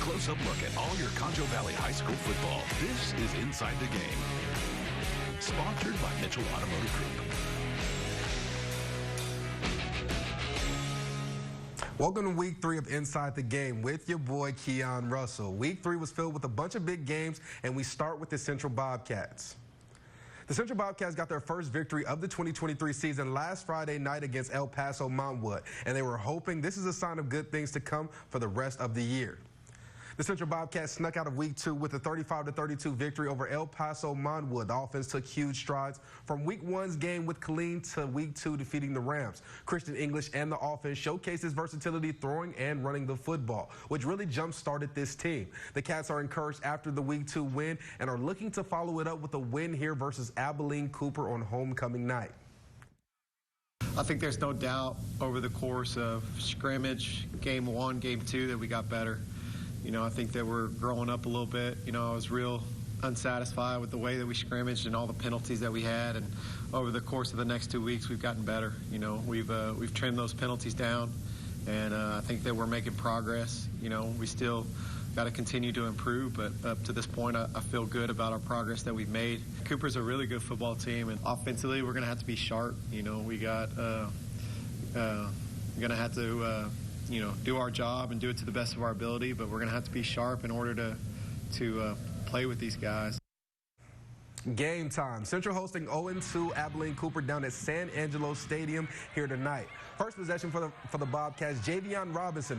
close-up look at all your Concho Valley High School football. This is Inside the Game. Sponsored by Mitchell Automotive Group. Welcome to Week 3 of Inside the Game with your boy, Keon Russell. Week 3 was filled with a bunch of big games, and we start with the Central Bobcats. The Central Bobcats got their first victory of the 2023 season last Friday night against El Paso Montwood, and they were hoping this is a sign of good things to come for the rest of the year. The Central Bobcats snuck out of Week 2 with a 35-32 victory over El Paso Montwood. The offense took huge strides from Week 1's game with Killeen to Week 2 defeating the Rams. Christian English and the offense showcased his versatility throwing and running the football, which really jump-started this team. The Cats are encouraged after the Week 2 win and are looking to follow it up with a win here versus Abilene Cooper on homecoming night. I think there's no doubt over the course of scrimmage, Game 1, Game 2, that we got better. You know, I think that we're growing up a little bit. You know, I was real unsatisfied with the way that we scrimmaged and all the penalties that we had. And over the course of the next 2 weeks, we've gotten better. You know, we've trimmed those penalties down, and I think that we're making progress. You know, we still got to continue to improve, but up to this point, I feel good about our progress that we've made. Cooper's a really good football team, and offensively, we're going to have to be sharp. You know, we got going to have to. You know, do our job and do it to the best of our ability, but we're going to have to be sharp in order to play with these guys. Game time. Central hosting 0-2 Abilene Cooper down at San Angelo Stadium here tonight. First possession for the Bobcats, Javion Robinson,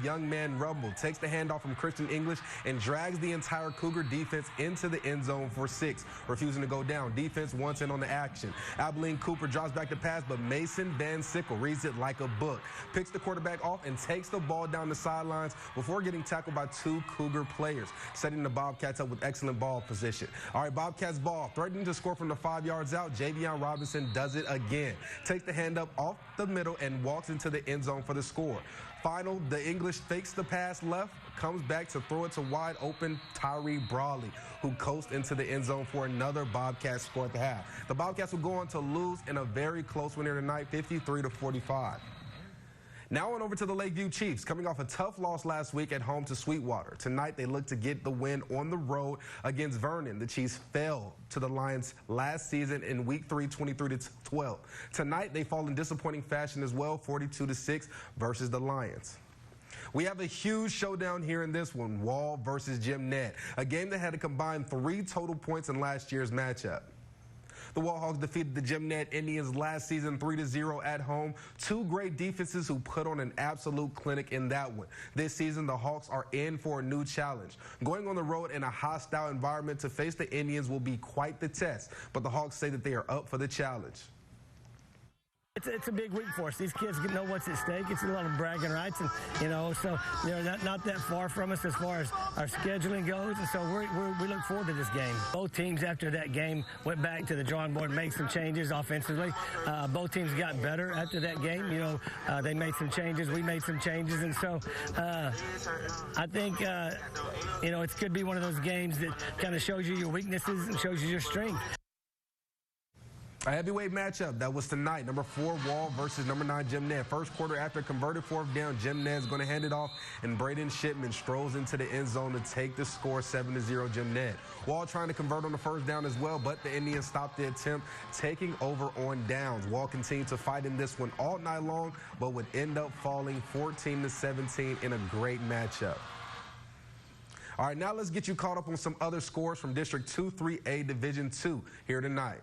young man rumble, takes the handoff from Christian English and drags the entire Cougar defense into the end zone for 6, refusing to go down. Defense wants in on the action. Abilene Cooper drops back to pass, but Mason Van Sickle reads it like a book, picks the quarterback off and takes the ball down the sidelines before getting tackled by 2 Cougar players, setting the Bobcats up with excellent ball position. All right, Bobcats ball, threatening to score from the 5 yards out. Javion Robinson does it again, takes the hand up off the middle and walks into the end zone for the score. Final, the English fakes the pass left, comes back to throw it to wide open Tyree Brawley, who coasts into the end zone for another Bobcats score at the half. The Bobcats will go on to lose in a very close one here tonight, 53-45. Now on over to the Lakeview Chiefs, coming off a tough loss last week at home to Sweetwater. Tonight, they look to get the win on the road against Vernon. The Chiefs fell to the Lions last season in Week 3, 23-12. Tonight, they fall in disappointing fashion as well, 42-6 versus the Lions. We have a huge showdown here in this one, Wall versus Jim Ned, a game that had a combined 3 total points in last year's matchup. The Wallhawks defeated the Jim Ned Indians last season 3-0 at home. 2 great defenses who put on an absolute clinic in that one. This season, the Hawks are in for a new challenge. Going on the road in a hostile environment to face the Indians will be quite the test, but the Hawks say that they are up for the challenge. It's a big week for us. These kids know what's at stake. It's a lot of bragging rights, and you know, so they're not that far from us as far as our scheduling goes, and so we look forward to this game. Both teams after that game went back to the drawing board and made some changes offensively. Both teams got better after that game. You know, they made some changes, we made some changes, and so I think you know, it could be one of those games that kind of shows you your weaknesses and shows you your strength. A heavyweight matchup that was tonight. Number 4 Wall versus number 9 Jim Ned. First quarter, after a converted 4th down, Jim Ned's going to hand it off, and Braden Shipman strolls into the end zone to take the score, 7-0 Jim Ned. Wall trying to convert on the 1st down as well, but the Indians stopped the attempt, taking over on downs. Wall continued to fight in this one all night long, but would end up falling 14-17 in a great matchup. All right, now let's get you caught up on some other scores from District 2-3A Division 2 here tonight.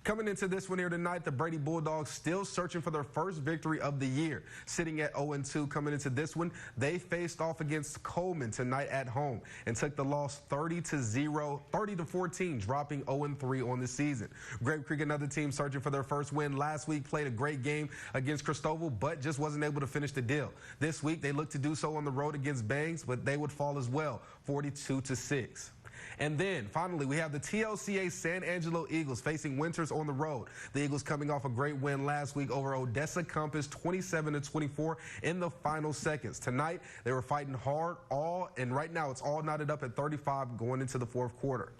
Coming into this one here tonight, the Brady Bulldogs still searching for their first victory of the year. Sitting at 0-2 coming into this one, they faced off against Coleman tonight at home and took the loss 30-14, dropping 0-3 on the season. Grape Creek, another team searching for their first win last week, played a great game against Cristobal, but just wasn't able to finish the deal. This week, they look to do so on the road against Bangs, but they would fall as well, 42-6. And then, finally, we have the TLCA San Angelo Eagles facing Winters on the road. The Eagles coming off a great win last week over Odessa Compass, 27-24 in the final seconds. Tonight, they were fighting hard, and right now it's all knotted up at 35 going into the 4th quarter.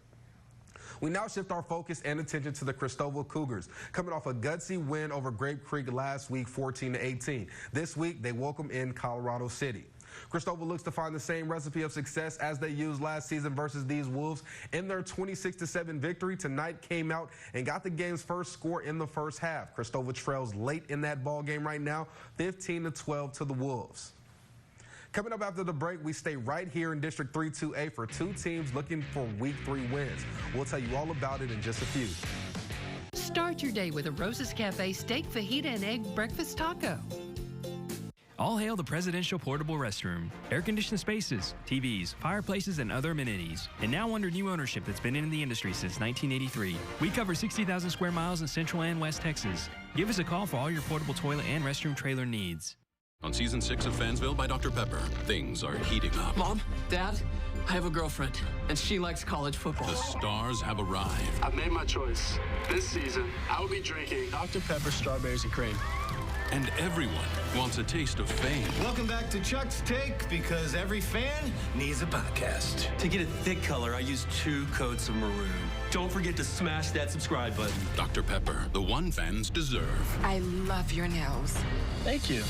We now shift our focus and attention to the Cristobal Cougars, coming off a gutsy win over Grape Creek last week, 14-18. This week, they welcome in Colorado City. Cristobal looks to find the same recipe of success as they used last season versus these Wolves. In their 26-7 victory tonight, came out and got the game's first score in the first half. Cristobal trails late in that ball game right now, 15-12 to the Wolves. Coming up after the break, we stay right here in District 3-2A for two teams looking for Week 3 wins. We'll tell you all about it in just a few. Start your day with a Rosa's Cafe steak, fajita, and egg breakfast taco. All hail the presidential portable restroom. Air-conditioned spaces, TVs, fireplaces, and other amenities. And now under new ownership that's been in the industry since 1983. We cover 60,000 square miles in Central and West Texas. Give us a call for all your portable toilet and restroom trailer needs. On Season 6 of Fansville by Dr. Pepper, things are heating up. Mom, Dad, I have a girlfriend, and she likes college football. The stars have arrived. I've made my choice. This season, I will be drinking Dr. Pepper strawberries and cream. And everyone wants a taste of fame. Welcome back to Chuck's Take, because every fan needs a podcast. To get a thick color, I use 2 coats of maroon. Don't forget to smash that subscribe button. Dr. Pepper, the one fans deserve. I love your nails. Thank you.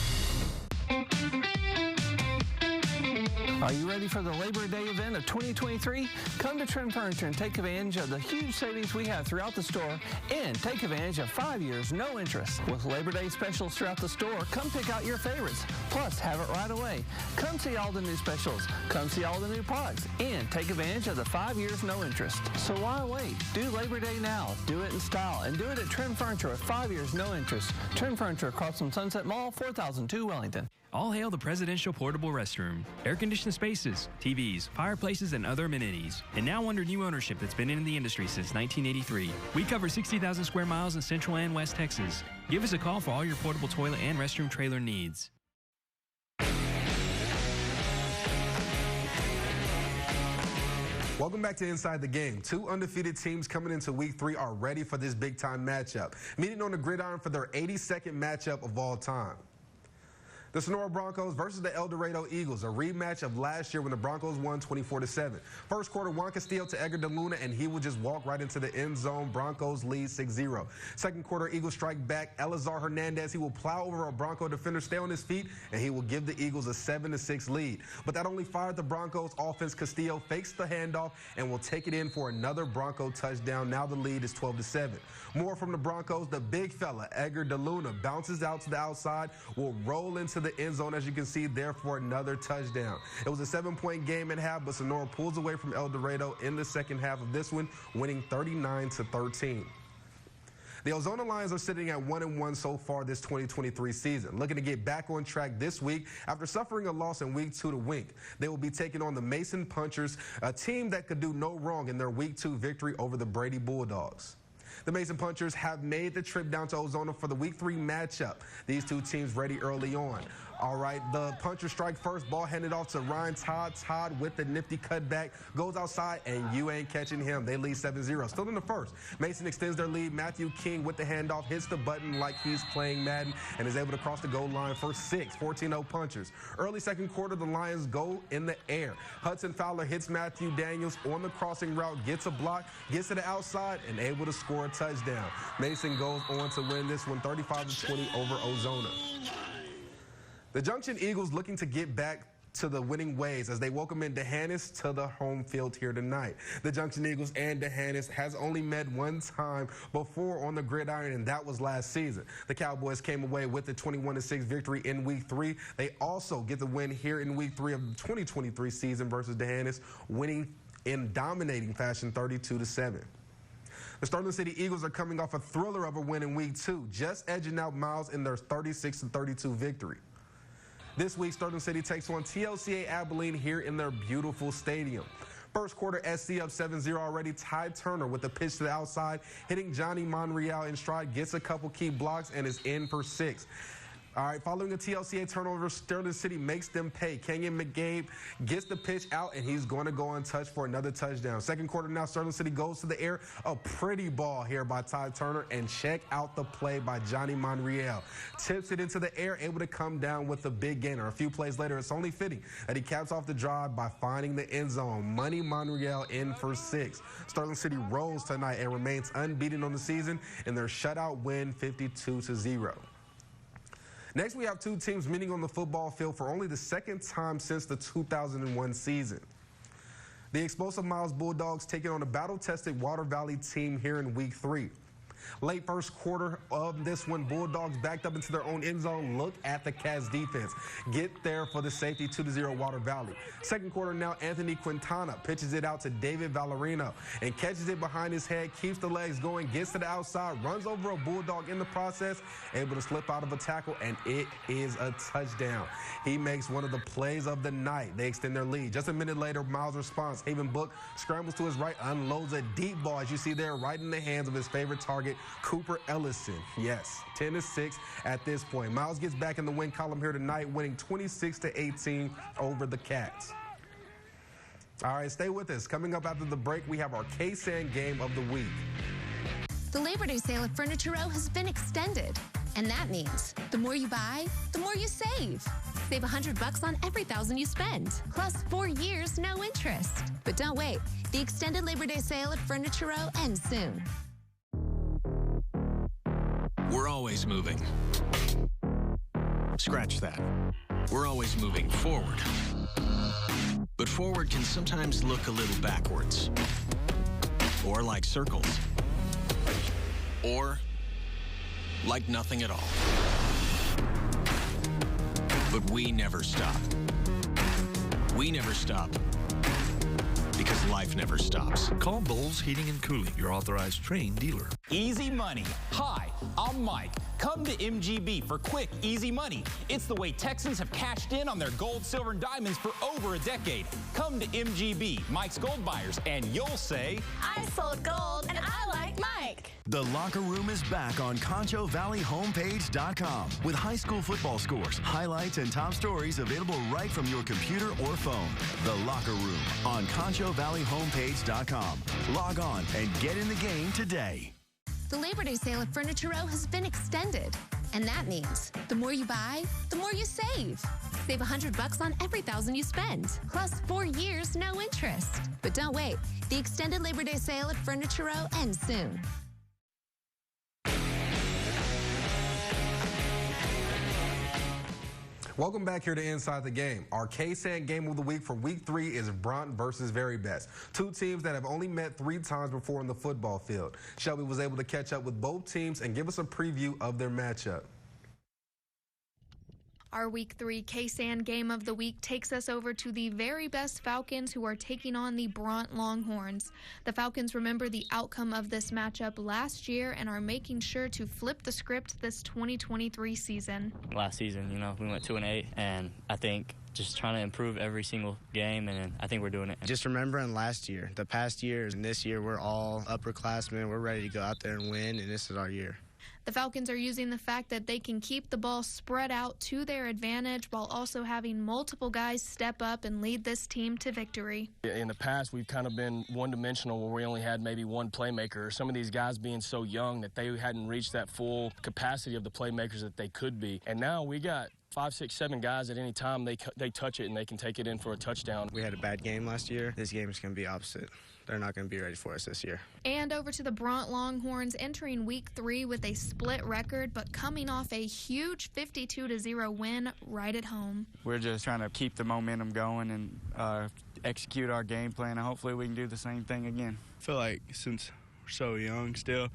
Are you ready for the Labor Day event of 2023? Come to Trim Furniture and take advantage of the huge savings we have throughout the store, and take advantage of 5 years, no interest. With Labor Day specials throughout the store, come pick out your favorites. Plus, have it right away. Come see all the new specials. Come see all the new products, and take advantage of the 5 years, no interest. So why wait? Do Labor Day now. Do it in style, and do it at Trim Furniture with 5 years, no interest. Trim Furniture across from Sunset Mall, 4002 Wellington. All hail the presidential portable restroom. Air-conditioned spaces, TVs, fireplaces, and other amenities. And now under new ownership that's been in the industry since 1983. We cover 60,000 square miles in Central and West Texas. Give us a call for all your portable toilet and restroom trailer needs. Welcome back to Inside the Game. Two undefeated teams coming into Week 3 are ready for this big-time matchup, meeting on the gridiron for their 82nd matchup of all time. The Sonora Broncos versus the El Dorado Eagles, a rematch of last year when the Broncos won 24-7. First quarter, Juan Castillo to Edgar DeLuna, and he will just walk right into the end zone. Broncos lead 6-0. Second quarter, Eagles strike back. Elazar Hernandez, he will plow over a Bronco defender, stay on his feet, and he will give the Eagles a 7-6 lead. But that only fired the Broncos offense. Castillo fakes the handoff and will take it in for another Bronco touchdown. Now the lead is 12-7. More from the Broncos. The big fella, Edgar DeLuna, bounces out to the outside, will roll into the end zone, as you can see there, for another touchdown. It was a 7-point game at half, but Sonora pulls away from El Dorado in the second half of this one, winning 39-13. The Ozona Lions are sitting at 1-1 so far this 2023 season, looking to get back on track this week after suffering a loss in Week 2 to Wink. They will be taking on the Mason Punchers, a team that could do no wrong in their Week 2 victory over the Brady Bulldogs. The Mason Punchers have made the trip down to Ozona for the Week 3 matchup. These two teams ready early on. All right, the Punchers strike first, ball handed off to Ryan Todd. Todd with the nifty cutback, goes outside, and you ain't catching him. They lead 7-0. Still in the first. Mason extends their lead. Matthew King with the handoff, hits the button like he's playing Madden, and is able to cross the goal line for 6, 14-0 Punchers. Early second quarter, the Lions go in the air. Hudson Fowler hits Matthew Daniels on the crossing route, gets a block, gets to the outside, and able to score a touchdown. Mason goes on to win this one 35-20 over Ozona. The Junction Eagles looking to get back to the winning ways as they welcome in D'Hanis to the home field here tonight. The Junction Eagles and D'Hanis has only met one time before on the gridiron, and that was last season. The Cowboys came away with the 21-6 victory in Week 3. They also get the win here in Week 3 of the 2023 season versus D'Hanis, winning in dominating fashion 32-7. The Sterling City Eagles are coming off a thriller of a win in Week 2, just edging out Miles in their 36-32 victory. This week, Sterling City takes on TLCA Abilene here in their beautiful stadium. First quarter, SC up 7-0 already. Ty Turner with the pitch to the outside, hitting Johnny Monreal in stride, gets a couple key blocks, and is in for 6. All right, following a TLCA turnover, Sterling City makes them pay. Kenyon McGabe gets the pitch out, and he's going to go untouched for another touchdown. Second quarter now, Sterling City goes to the air. A pretty ball here by Ty Turner, and check out the play by Johnny Monreal. Tips it into the air, able to come down with a big gainer. A few plays later, it's only fitting that he caps off the drive by finding the end zone. Money Monreal in for 6. Sterling City rolls tonight and remains unbeaten on the season in their shutout win 52-0. Next, we have two teams meeting on the football field for only the second time since the 2001 season. The explosive Miles Bulldogs taking on a battle-tested Water Valley team here in Week 3. Late first quarter of this one, Bulldogs backed up into their own end zone. Look at the Cats defense. Get there for the safety, 2-0 Water Valley. Second quarter now, Anthony Quintana pitches it out to David Valerino and catches it behind his head, keeps the legs going, gets to the outside, runs over a Bulldog in the process, able to slip out of a tackle, and it is a touchdown. He makes one of the plays of the night. They extend their lead. Just a minute later, Miles' response. Haven Book scrambles to his right, unloads a deep ball, as you see there, right in the hands of his favorite target, Cooper Ellison. Yes, 10-6 at this point. Miles gets back in the win column here tonight, winning 26-18 over the Cats. All right, stay with us. Coming up after the break, we have our KSAN game of the week. The Labor Day sale at Furniture Row has been extended, and that means the more you buy, the more you save. Save $100 on every $1,000 you spend, plus 4 years, no interest. But don't wait. The extended Labor Day sale at Furniture Row ends soon. We're always moving. Scratch that. We're always moving forward. But forward can sometimes look a little backwards. Or like circles. Or like nothing at all. But we never stop. We never stop. Because life never stops. Call Bowles Heating and Cooling, your authorized Trane dealer. Easy money. Hi, I'm Mike. Come to MGB for quick, easy money. It's the way Texans have cashed in on their gold, silver, and diamonds for over a decade. Come to MGB, Mike's Gold Buyers, and you'll say, I sold gold and I like Mike. The Locker Room is back on ConchoValleyHomepage.com with high school football scores, highlights, and top stories available right from your computer or phone. The Locker Room on ConchoValleyHomepage.com. Log on and get in the game today. The Labor Day sale at Furniture Row has been extended, and that means the more you buy, the more you save. Save $100 on every $1,000 you spend, plus 4 years, no interest. But don't wait. The extended Labor Day sale at Furniture Row ends soon. Welcome back here to Inside the Game. Our KSAN game of the week for Week 3 is Broughton versus Very Best. Two teams that have only met 3 times before on the football field. Shelby was able to catch up with both teams and give us a preview of their matchup. Our Week 3 KSAN game of the week takes us over to the Very Best Falcons, who are taking on the Broughton Longhorns. The Falcons remember the outcome of this matchup last year and are making sure to flip the script this 2023 season. Last season, we went 2-8, and I think just trying to improve every single game, and I think we're doing it. Just remembering last year, the past years, and this year we're all upperclassmen. We're ready to go out there and win, and this is our year. The Falcons are using the fact that they can keep the ball spread out to their advantage while also having multiple guys step up and lead this team to victory. In the past, we've kind of been one-dimensional where we only had maybe one playmaker. Some of these guys being so young that they hadn't reached that full capacity of the playmakers that they could be. And now we got 5, 6, 7 guys at any time they touch it and they can take it in for a touchdown. We had a bad game last year. This game is going to be opposite. They're not going to be ready for us this year. And over to the Broughton Longhorns, entering Week 3 with a split record, but coming off a huge 52-0 win right at home. We're just trying to keep the momentum going and execute our game plan, and hopefully we can do the same thing again. I feel like since we're so young still,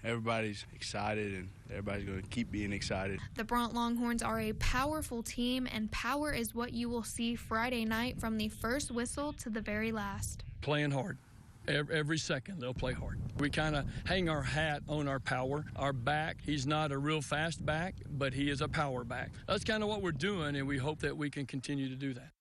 everybody's excited and everybody's going to keep being excited. The Broughton Longhorns are a powerful team, and power is what you will see Friday night from the first whistle to the very last. Playing hard. Every second they'll play hard. We kind of hang our hat on our power. Our back, he's not a real fast back, but he is a power back. That's kind of what we're doing, and we hope that we can continue to do that.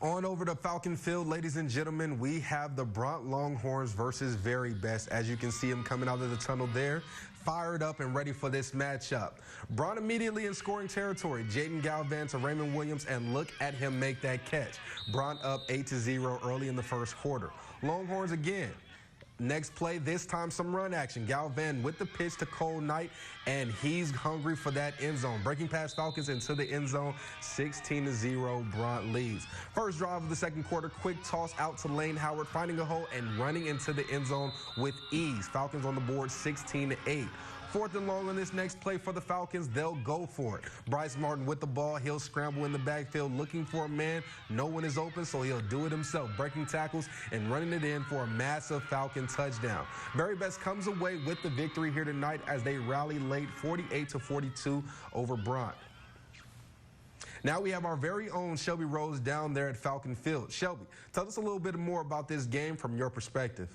On over to Falcon Field, ladies and gentlemen, we have the Broughton Longhorns versus Very Best. As you can see them coming out of the tunnel there, fired up and ready for this matchup. Broughton immediately in scoring territory. Jaden Galvan to Raymond Williams, and look at him make that catch. Broughton up 8-0 early in the first quarter. Longhorns again. Next play, this time some run action. Galvan with the pitch to Cole Knight, and he's hungry for that end zone. Breaking past Falcons into the end zone, 16-0, Broughton leads. First drive of the second quarter, quick toss out to Lane Howard, finding a hole and running into the end zone with ease. Falcons on the board, 16-8. 4th and long on this next play for the Falcons. They'll go for it. Bryce Martin with the ball. He'll scramble in the backfield looking for a man. No one is open, so he'll do it himself, breaking tackles and running it in for a massive Falcon touchdown. Very Best comes away with the victory here tonight as they rally late 48-42 over Broughton. Now we have our very own Shelby Rose down there at Falcon Field. Shelby, tell us a little bit more about this game from your perspective.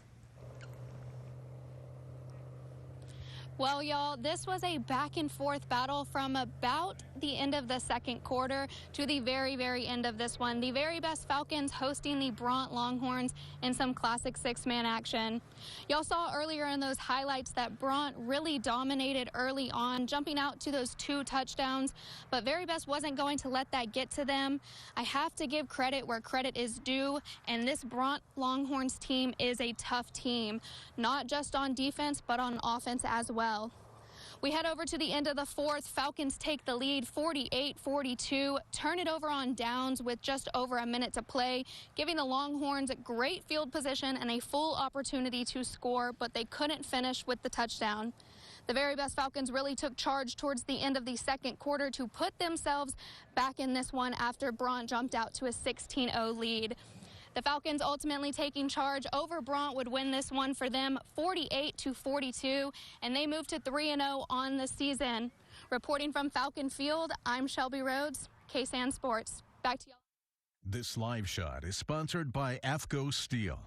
Well, y'all, this was a back-and-forth battle from about the end of the second quarter to the very, very end of this one. The Very Best Falcons hosting the Broughton Longhorns in some classic six-man action. Y'all saw earlier in those highlights that Broughton really dominated early on, jumping out to those 2 touchdowns, but Very Best wasn't going to let that get to them. I have to give credit where credit is due, and this Broughton Longhorns team is a tough team, not just on defense, but on offense as well. We head over to the end of the 4th. Falcons take the lead 48-42, turn it over on downs with just over a minute to play, giving the Longhorns great field position and a full opportunity to score, but they couldn't finish with the touchdown. The Very Best Falcons really took charge towards the end of the second quarter to put themselves back in this one after Broughton jumped out to a 16-0 lead. The Falcons ultimately taking charge over Broughton would win this one for them 48-42, and they move to 3-0 on the season. Reporting from Falcon Field, I'm Shelby Rhodes, KSAN Sports. Back to y'all. This live shot is sponsored by AFCO Steel.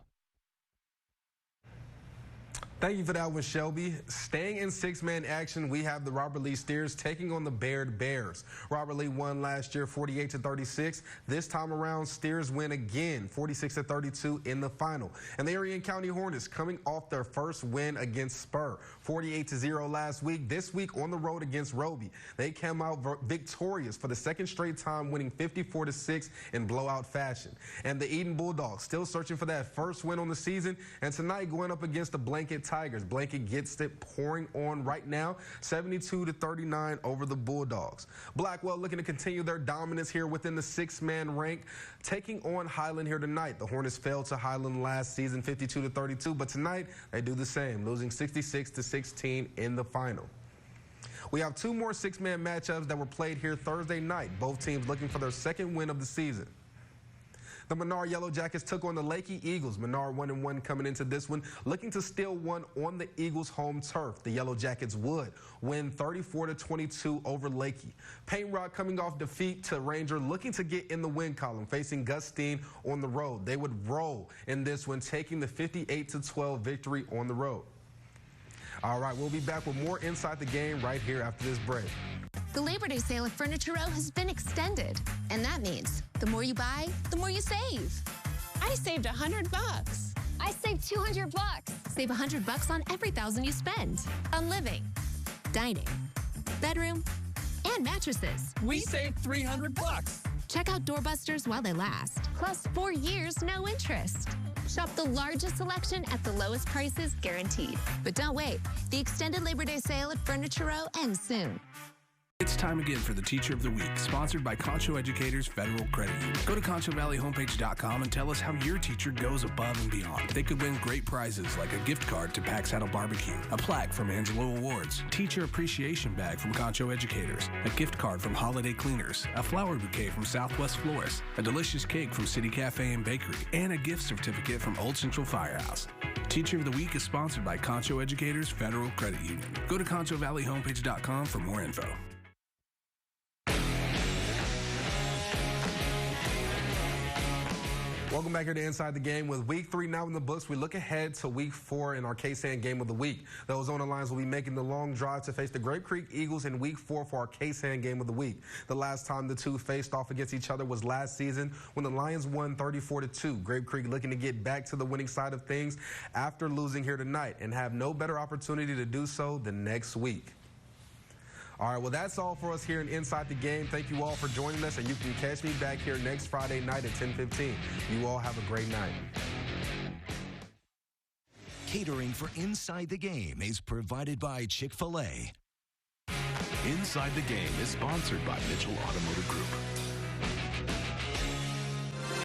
Thank you for that one, Shelby. Staying in six-man action, we have the Robert Lee Steers taking on the Baird Bears. Robert Lee won last year 48-36. This time around, Steers win again 46-32 in the final. And the Arion County Hornets coming off their first win against Spur, 48-0 last week. This week on the road against Roby, they came out victorious for the second straight time, winning 54-6 in blowout fashion. And the Eden Bulldogs still searching for that first win on the season, and tonight going up against the Blanket Tigers. Blanket gets it pouring on right now, 72-39 over the Bulldogs. Blackwell looking to continue their dominance here within the six-man rank, taking on Highland here tonight. The Hornets fell to Highland last season, 52-32, but tonight they do the same, losing 66-16 in the final. We have 2 more six-man matchups that were played here Thursday night. Both teams looking for their second win of the season. The Menard Yellow Jackets took on the Lakey Eagles. Menard 1-1 coming into this one, looking to steal one on the Eagles' home turf. The Yellow Jackets would win 34-22 over Lakey. Payne Rock coming off defeat to Ranger, looking to get in the win column, facing Gus Steen on the road. They would roll in this one, taking the 58-12 victory on the road. All right, we'll be back with more Inside the Game right here after this break. The Labor Day sale at Furniture Row has been extended, and that means the more you buy, the more you save. I saved $100. I saved $200. Save $100 on every $1,000 you spend on living, dining, bedroom, and mattresses. We saved $300. Check out doorbusters while they last. Plus 4 years, no interest. Shop the largest selection at the lowest prices guaranteed. But don't wait. The extended Labor Day sale at Furniture Row ends soon. It's time again for the Teacher of the Week, sponsored by Concho Educators Federal Credit Union. Go to ConchoValleyHomepage.com and tell us how your teacher goes above and beyond. They could win great prizes like a gift card to Pax Saddle Barbecue, a plaque from Angelo Awards, teacher appreciation bag from Concho Educators, a gift card from Holiday Cleaners, a flower bouquet from Southwest Florists, a delicious cake from City Cafe and Bakery, and a gift certificate from Old Central Firehouse. Teacher of the Week is sponsored by Concho Educators Federal Credit Union. Go to ConchoValleyHomepage.com for more info. Welcome back here to Inside the Game. With Week 3 now in the books, we look ahead to Week 4 in our KSAN Game of the Week. Those on the lines will be making the long drive to face the Grape Creek Eagles in Week 4 for our KSAN Game of the Week. The last time the two faced off against each other was last season when the Lions won 34-2. Grape Creek looking to get back to the winning side of things after losing here tonight and have no better opportunity to do so than next week. All right, well, that's all for us here in Inside the Game. Thank you all for joining us, and you can catch me back here next Friday night at 10:15. You all have a great night. Catering for Inside the Game is provided by Chick-fil-A. Inside the Game is sponsored by Mitchell Automotive Group.